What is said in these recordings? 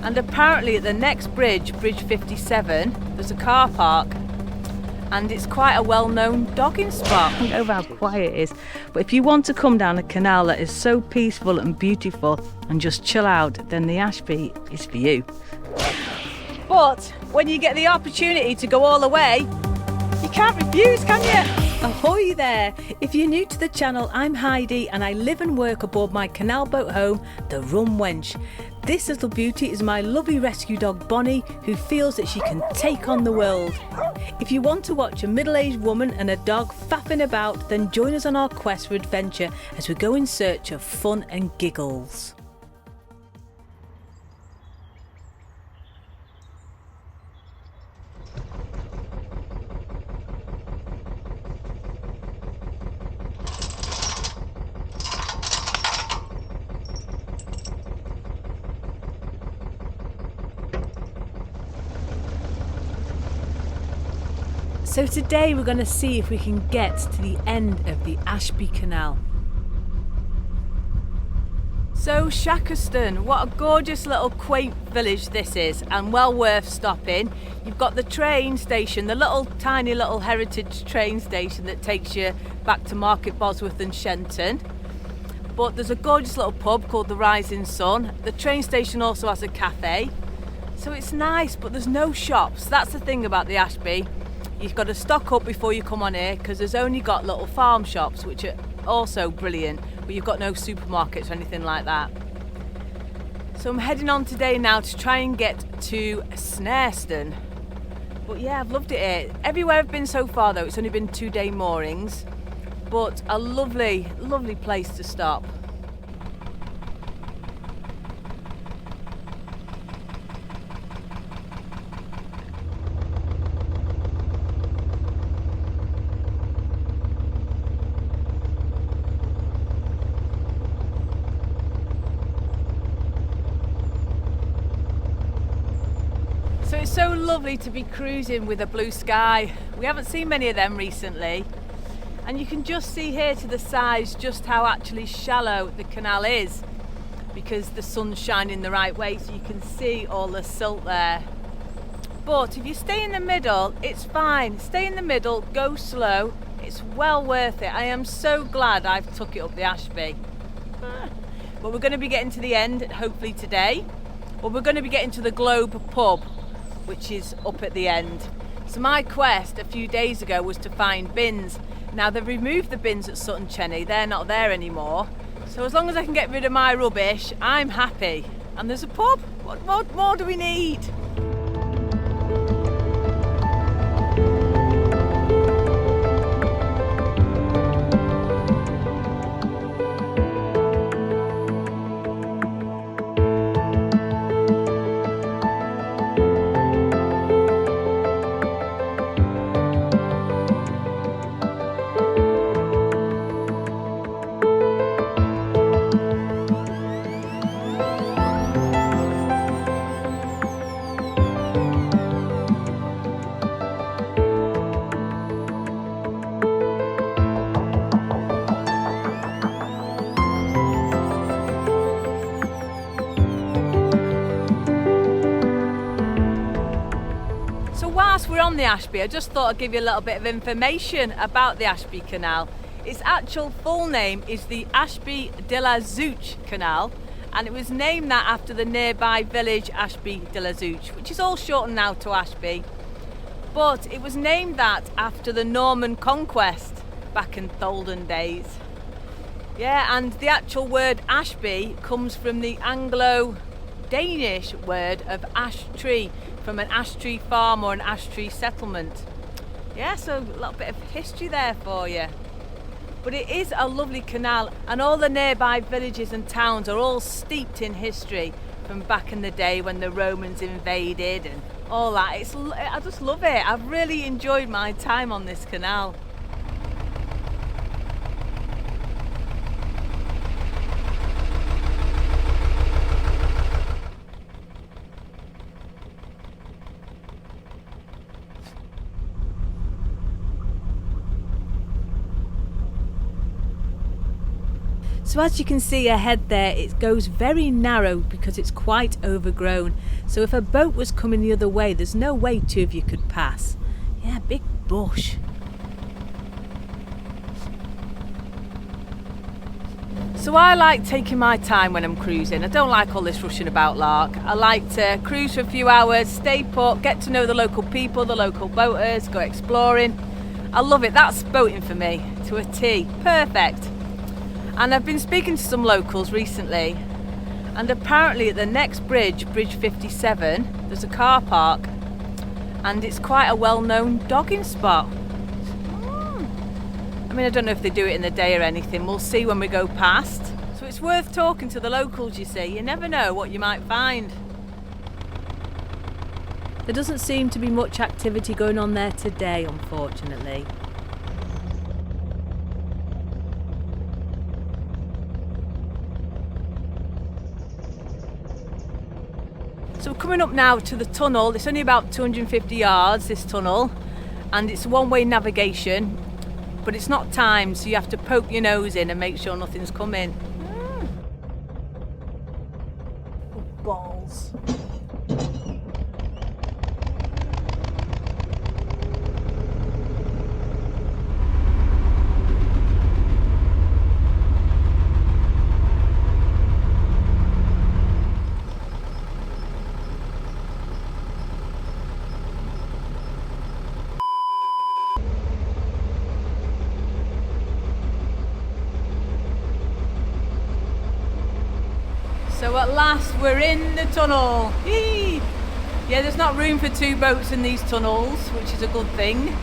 And apparently at the next bridge, Bridge 57, there's a car park. And it's quite a well-known dogging spot. I don't know how quiet it is, but if you want to come down a canal that is so peaceful and beautiful and just chill out, then the Ashby is for you. But when you get the opportunity to go all the way, you can't refuse, can you? Ahoy there! If you're new to the channel, I'm Heidi and I live and work aboard my canal boat home, the Rum Wench. This little beauty is my lovely rescue dog Bonny, who feels that she can take on the world. If you want to watch a middle-aged woman and a dog faffing about, then join us on our quest for adventure as we go in search of fun and giggles. So today we're going to see if we can get to the end of the Ashby Canal. So Snarestone, what a gorgeous little quaint village this is, and well worth stopping. You've got the train station, the little tiny little heritage train station that takes you back to Market Bosworth and Shenton. But there's a gorgeous little pub called the Rising Sun. The train station also has a cafe. So it's nice, but there's no shops. That's the thing about the Ashby. You've got to stock up before you come on here because there's only got little farm shops, which are also brilliant, but you've got no supermarkets or anything like that. So I'm heading on today now to try and get to Snarestone. But yeah, I've loved it here. Everywhere I've been so far though, it's only been 2-day moorings, but a lovely, lovely place to stop. So it's so lovely to be cruising with a blue sky. We haven't seen many of them recently. And you can just see here to the sides just how actually shallow the canal is, because the sun's shining the right way, so you can see all the silt there. But if you stay in the middle, it's fine. Stay in the middle, go slow. It's well worth it. I am so glad I've took it up the Ashby. But we're going to be getting to the end, hopefully today. Or we're going to be getting to the Globe pub, which is up at the end. So my quest a few days ago was to find bins. Now they've removed the bins at Sutton Cheney, they're not there anymore. So as long as I can get rid of my rubbish, I'm happy. And there's a pub, what more do we need? Whilst we're on the Ashby, I just thought I'd give you a little bit of information about the Ashby Canal. Its actual full name is the Ashby de la Zouch Canal, and it was named that after the nearby village Ashby de la Zouch, which is all shortened now to Ashby. But it was named that after the Norman conquest back in the olden days. Yeah, and the actual word Ashby comes from the Anglo-Danish word of ash tree, from an ash tree farm or an ash tree settlement. Yeah, so a little bit of history there for you. But it is a lovely canal, and all the nearby villages and towns are all steeped in history from back in the day when the Romans invaded and all that. I just love it. I've really enjoyed my time on this canal. So as you can see ahead there, it goes very narrow because it's quite overgrown. So if a boat was coming the other way, there's no way two of you could pass. Yeah, big bush. So I like taking my time when I'm cruising. I don't like all this rushing about lark. I like to cruise for a few hours, stay put, get to know the local people, the local boaters, go exploring. I love it. That's boating for me, to a T. Perfect. And I've been speaking to some locals recently, and apparently at the next bridge, Bridge 57, there's a car park, and it's quite a well-known dogging spot. I mean, I don't know if they do it in the day or anything. We'll see when we go past. So it's worth talking to the locals, you see. You never know what you might find. There doesn't seem to be much activity going on there today, unfortunately. So we're coming up now to the tunnel. It's only about 250 yards, this tunnel, and it's one-way navigation, but it's not timed, so you have to poke your nose in and make sure nothing's coming. Oh, balls. So at last we're in the tunnel. Eee! Yeah, there's not room for two boats in these tunnels, which is a good thing.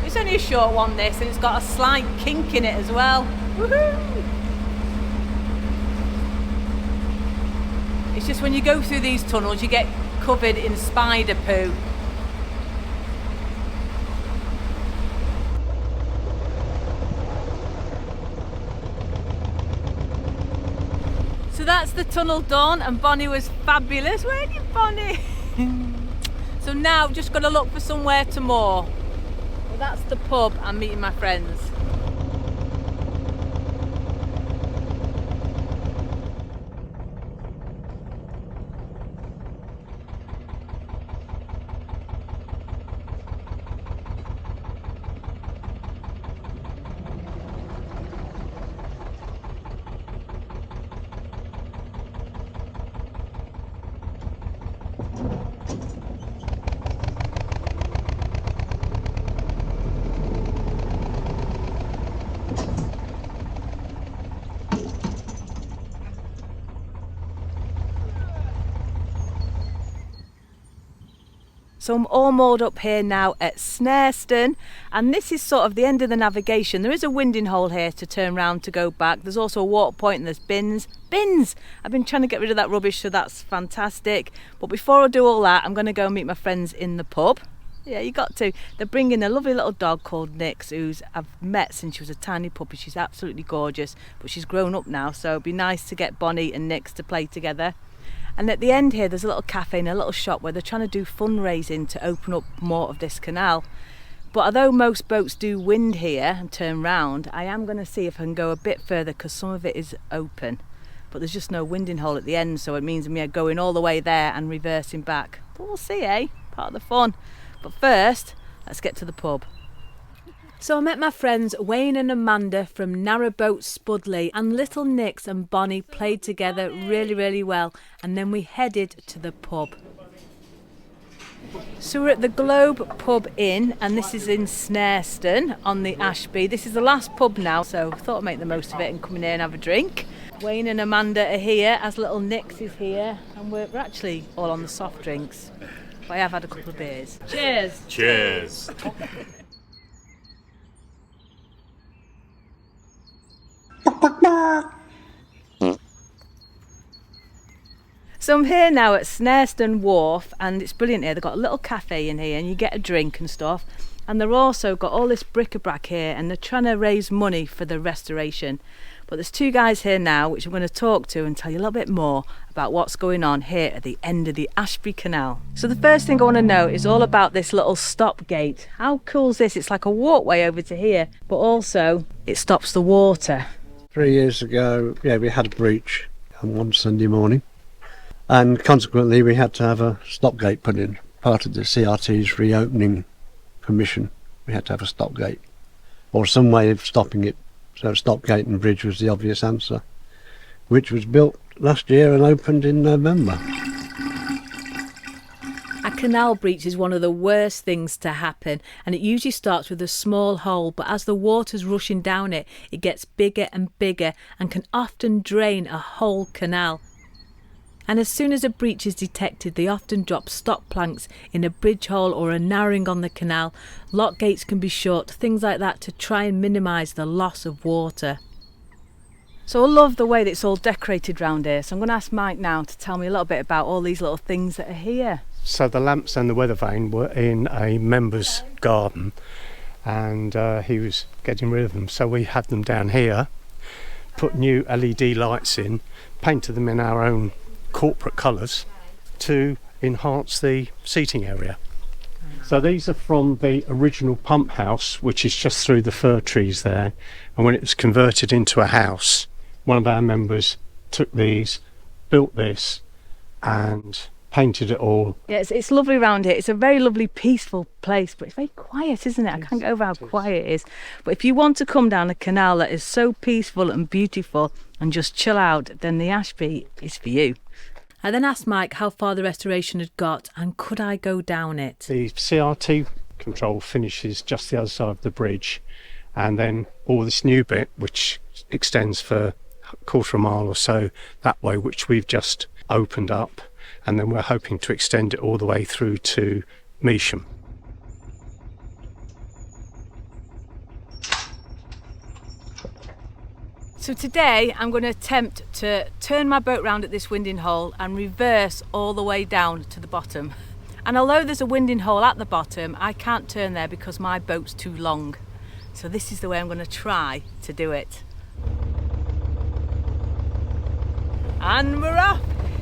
It's only a short one, this, and it's got a slight kink in it as well. Woohoo! It's just when you go through these tunnels, you get covered in spider poo. So that's the tunnel done, and Bonny was fabulous. Where are you, Bonny? So now just got to look for somewhere to moor. Well, that's the pub. I'm meeting my friends. So I'm all moored up here now at Snarestone, and this is sort of the end of the navigation. There is a winding hole here to turn round to go back. There's also a water point and there's bins. Bins! I've been trying to get rid of that rubbish, so that's fantastic. But before I do all that, I'm going to go and meet my friends in the pub. Yeah, you got to. They're bringing a lovely little dog called Nix, who's I've met since she was a tiny puppy. She's absolutely gorgeous, but she's grown up now, so it'd be nice to get Bonny and Nix to play together. And at the end here, there's a little cafe and a little shop where they're trying to do fundraising to open up more of this canal. But although most boats do wind here and turn round, I am going to see if I can go a bit further because some of it is open. But there's just no winding hole at the end, so it means me going all the way there and reversing back. But we'll see, eh? Part of the fun. But first, let's get to the pub. So I met my friends Wayne and Amanda from Narrowboat Spudley, and little Nix and Bonny played together really well, and then we headed to the pub. So we're at the Globe Pub Inn, and this is in Snarestone on the Ashby. This is the last pub now, so I thought I'd make the most of it and come in here and have a drink. Wayne and Amanda are here, as little Nix is here, and we're actually all on the soft drinks. But I have had a couple of beers. Cheers! Cheers! So I'm here now at Snarestone Wharf, and it's brilliant here. They've got a little cafe in here and you get a drink and stuff, and they've also got all this bric-a-brac here, and they're trying to raise money for the restoration. But there's two guys here now which I'm going to talk to and tell you a little bit more about what's going on here at the end of the Ashby Canal. So the first thing I want to know is all about this little stop gate. How cool is this? It's like a walkway over to here, but also it stops the water 3 years ago, yeah, we had a breach on one Sunday morning, and consequently we had to have a stop gate put in. Part of the CRT's reopening permission, we had to have a stop gate, or some way of stopping it. So stop gate and bridge was the obvious answer, which was built last year and opened in November. A canal breach is one of the worst things to happen, and it usually starts with a small hole, but as the water's rushing down it, it gets bigger and bigger and can often drain a whole canal. And as soon as a breach is detected, they often drop stop planks in a bridge hole or a narrowing on the canal. Lock gates can be shut, things like that, to try and minimise the loss of water. So I love the way that it's all decorated round here, so I'm going to ask Mike now to tell me a little bit about all these little things that are here. So the lamps and the weather vane were in a member's garden, and he was getting rid of them, so we had them down here, put new LED lights in, painted them in our own corporate colours to enhance the seating area. So these are from the original pump house, which is just through the fir trees there, and when it was converted into a house, one of our members took these, built this and painted it all. Yeah, it's lovely around here. It's a very lovely, peaceful place, but it's very quiet, isn't it? I can't get over how quiet it is. But if you want to come down a canal that is so peaceful and beautiful and just chill out, then the Ashby is for you. I then asked Mike how far the restoration had got and could I go down it. The CRT control finishes just the other side of the bridge, and then all this new bit, which extends for a quarter of a mile or so that way, which we've just opened up, and then we're hoping to extend it all the way through to Measham. So today I'm going to attempt to turn my boat round at this winding hole and reverse all the way down to the bottom. And although there's a winding hole at the bottom, I can't turn there because my boat's too long. So this is the way I'm going to try to do it. And we're off!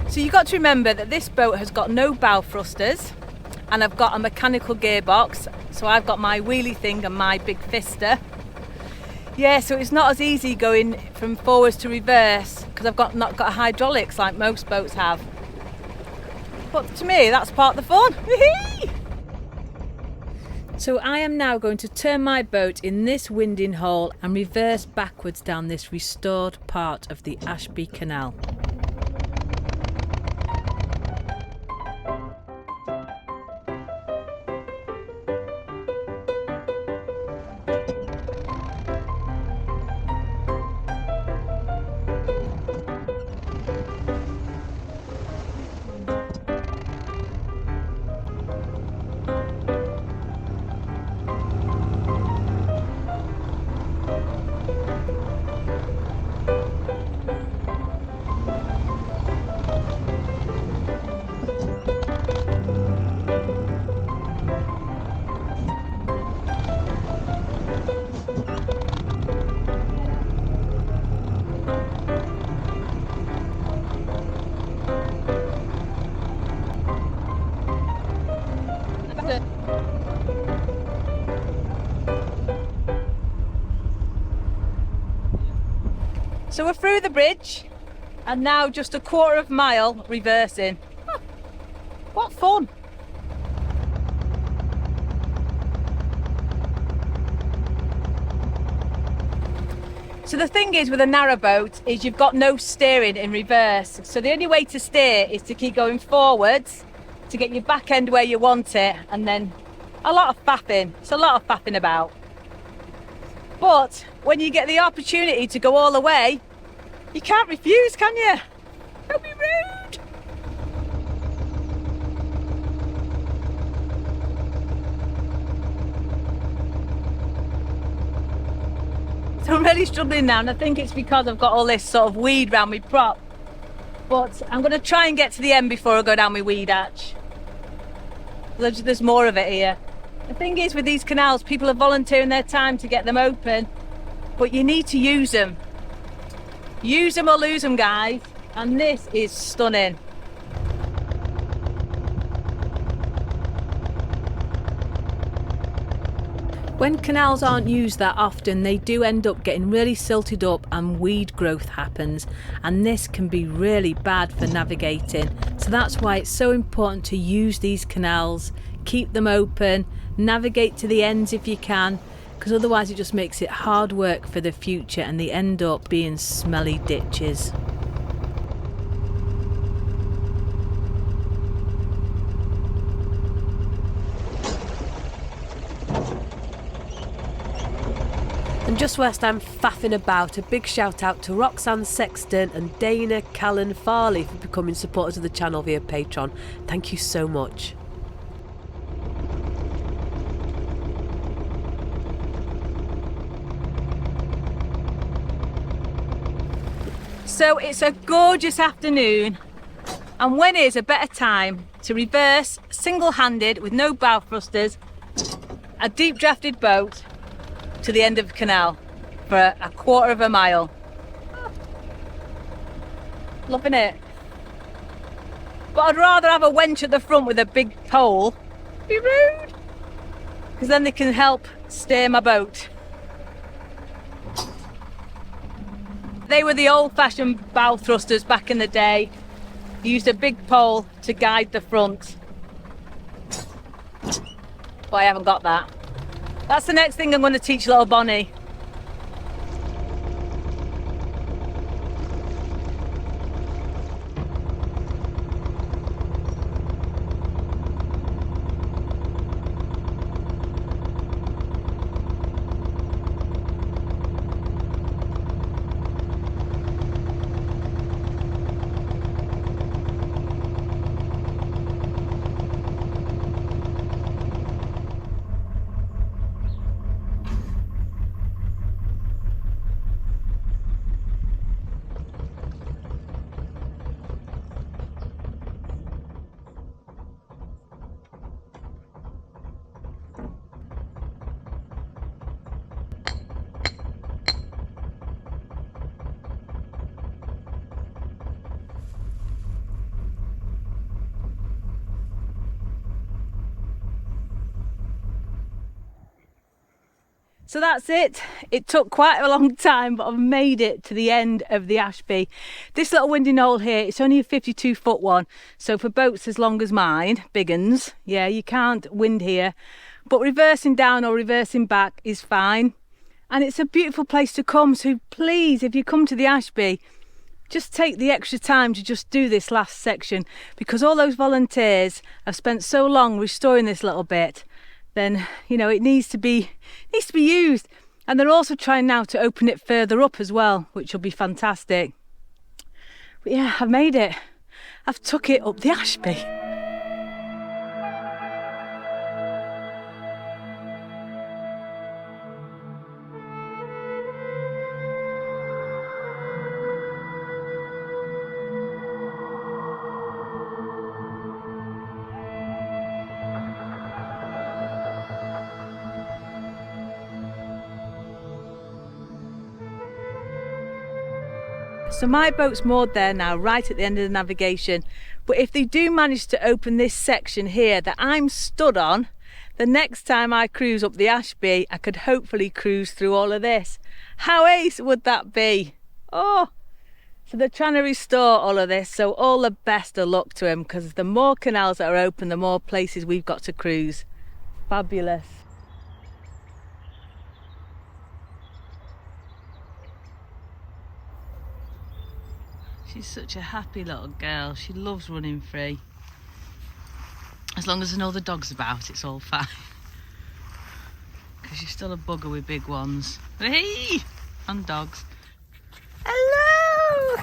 So you've got to remember that this boat has got no bow thrusters, and I've got a mechanical gearbox, so I've got my wheelie thing and my big fister. Yeah, so it's not as easy going from forwards to reverse because I've not got hydraulics like most boats have. But to me, that's part of the fun. Whee! So I am now going to turn my boat in this winding hole and reverse backwards down this restored part of the Ashby Canal. So we're through the bridge and now just a quarter of a mile reversing. Huh, what fun! So the thing is with a narrowboat is you've got no steering in reverse. So the only way to steer is to keep going forwards to get your back end where you want it, and then a lot of faffing. It's a lot of faffing about. But when you get the opportunity to go all the way, you can't refuse, can you? Don't be rude. So I'm really struggling now, and I think it's because I've got all this sort of weed round my prop. But I'm going to try and get to the end before I go down my weed hatch. There's more of it here. The thing is with these canals, people are volunteering their time to get them open, but you need to use them. Use them or lose them, guys. And this is stunning. When canals aren't used that often, they do end up getting really silted up and weed growth happens, and this can be really bad for navigating. So that's why it's so important to use these canals, keep them open, navigate to the ends if you can, because otherwise it just makes it hard work for the future and they end up being smelly ditches. And just whilst I'm faffing about, a big shout out to Roxanne Sexton and Dana Callan Farley for becoming supporters of the channel via Patreon. Thank you so much. So it's a gorgeous afternoon, and when is a better time to reverse single-handed with no bow thrusters a deep drafted boat to the end of the canal for a quarter of a mile. Loving it. But I'd rather have a wench at the front with a big pole. Be rude. Because then they can help steer my boat. They were the old-fashioned bow thrusters back in the day. They used a big pole to guide the front. But I haven't got that. That's the next thing I'm going to teach little Bonny. So that's it. It took quite a long time, but I've made it to the end of the Ashby. This little winding hole here, it's only a 52-foot one. So for boats as long as mine, big uns, yeah, you can't wind here. But reversing down or reversing back is fine. And it's a beautiful place to come. So please, if you come to the Ashby, just take the extra time to just do this last section, because all those volunteers have spent so long restoring this little bit. Then, you know, it needs to be used. And they're also trying now to open it further up as well, which will be fantastic. But yeah, I've made it. I've took it up the Ashby. So my boat's moored there now, right at the end of the navigation. But if they do manage to open this section here that I'm stood on, the next time I cruise up the Ashby, I could hopefully cruise through all of this. How ace would that be? Oh, so they're trying to restore all of this. So all the best of luck to them, because the more canals that are open, the more places we've got to cruise. Fabulous. She's such a happy little girl. She loves running free. As long as there's no other dogs about, it's all fine. Because she's still a bugger with big ones. Hey! And dogs. Hello!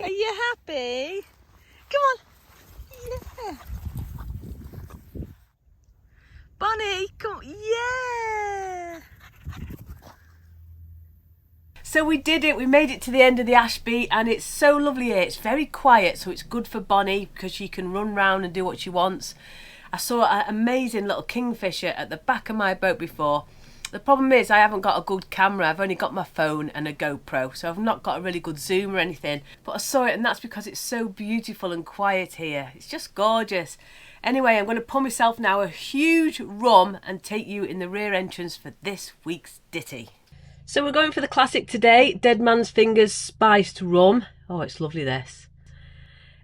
Are you happy? Come on. Yeah. Bonny, come on. Yeah! So we did it, we made it to the end of the Ashby, and it's so lovely here. It's very quiet, so it's good for Bonny because she can run round and do what she wants. I saw an amazing little kingfisher at the back of my boat before. The problem is I haven't got a good camera. I've only got my phone and a GoPro, so I've not got a really good zoom or anything. But I saw it, and that's because it's so beautiful and quiet here. It's just gorgeous. Anyway, I'm going to pour myself now a huge rum and take you in the rear entrance for this week's ditty. So we're going for the classic today, Dead Man's Fingers spiced rum. Oh, it's lovely, this.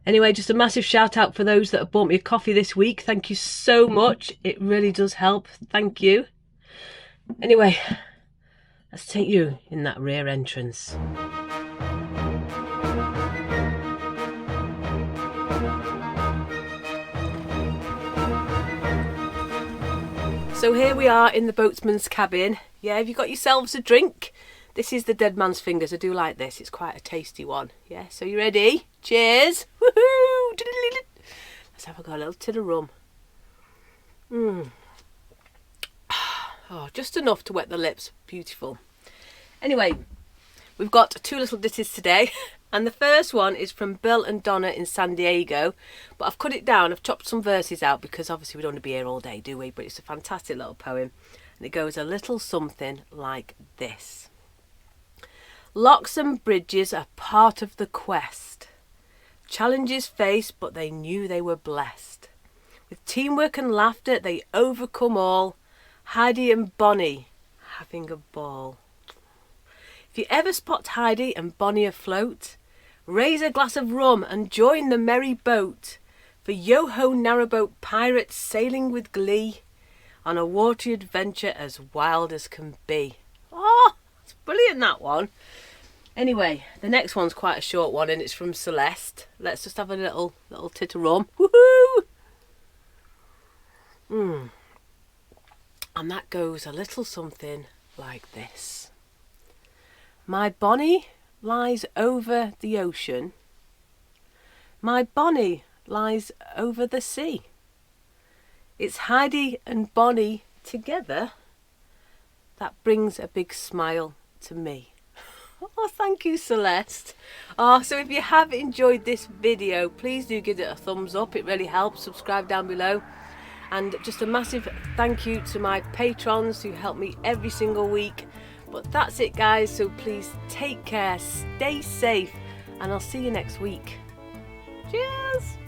Anyway, just a massive shout out for those that have bought me a coffee this week. Thank you so much. It really does help. Thank you. Anyway, let's take you in that rear entrance. So here we are in the boatsman's cabin. Yeah, have you got yourselves a drink? This is the Dead Man's Fingers. I do like this. It's quite a tasty one. Yeah, so you ready? Cheers. Woohoo! Let's have a little tin of rum. Oh, just enough to wet the lips. Beautiful. Anyway, we've got 2 little ditties today. And the first one is from Bill and Donna in San Diego. But I've cut it down. I've chopped some verses out because obviously we don't want to be here all day, do we? But it's a fantastic little poem. And it goes a little something like this. Locks and bridges are part of the quest. Challenges faced, but they knew they were blessed. With teamwork and laughter, they overcome all. Heidi and Bonny having a ball. If you ever spot Heidi and Bonny afloat, raise a glass of rum and join the merry boat. For yo-ho narrowboat pirates sailing with glee on a watery adventure as wild as can be. Oh, it's brilliant, that one. Anyway, the next one's quite a short one and it's from Celeste. Let's just have a little tit of rum. Woohoo! And that goes a little something like this. My Bonny lies over the ocean. My Bonny lies over the sea. It's Heidi and Bonny together that brings a big smile to me. Oh, thank you, Celeste. Oh, so if you have enjoyed this video, please do give it a thumbs up. It really helps. Subscribe down below. And just a massive thank you to my patrons who help me every single week. But that's it, guys. So please take care, stay safe, and I'll see you next week. Cheers.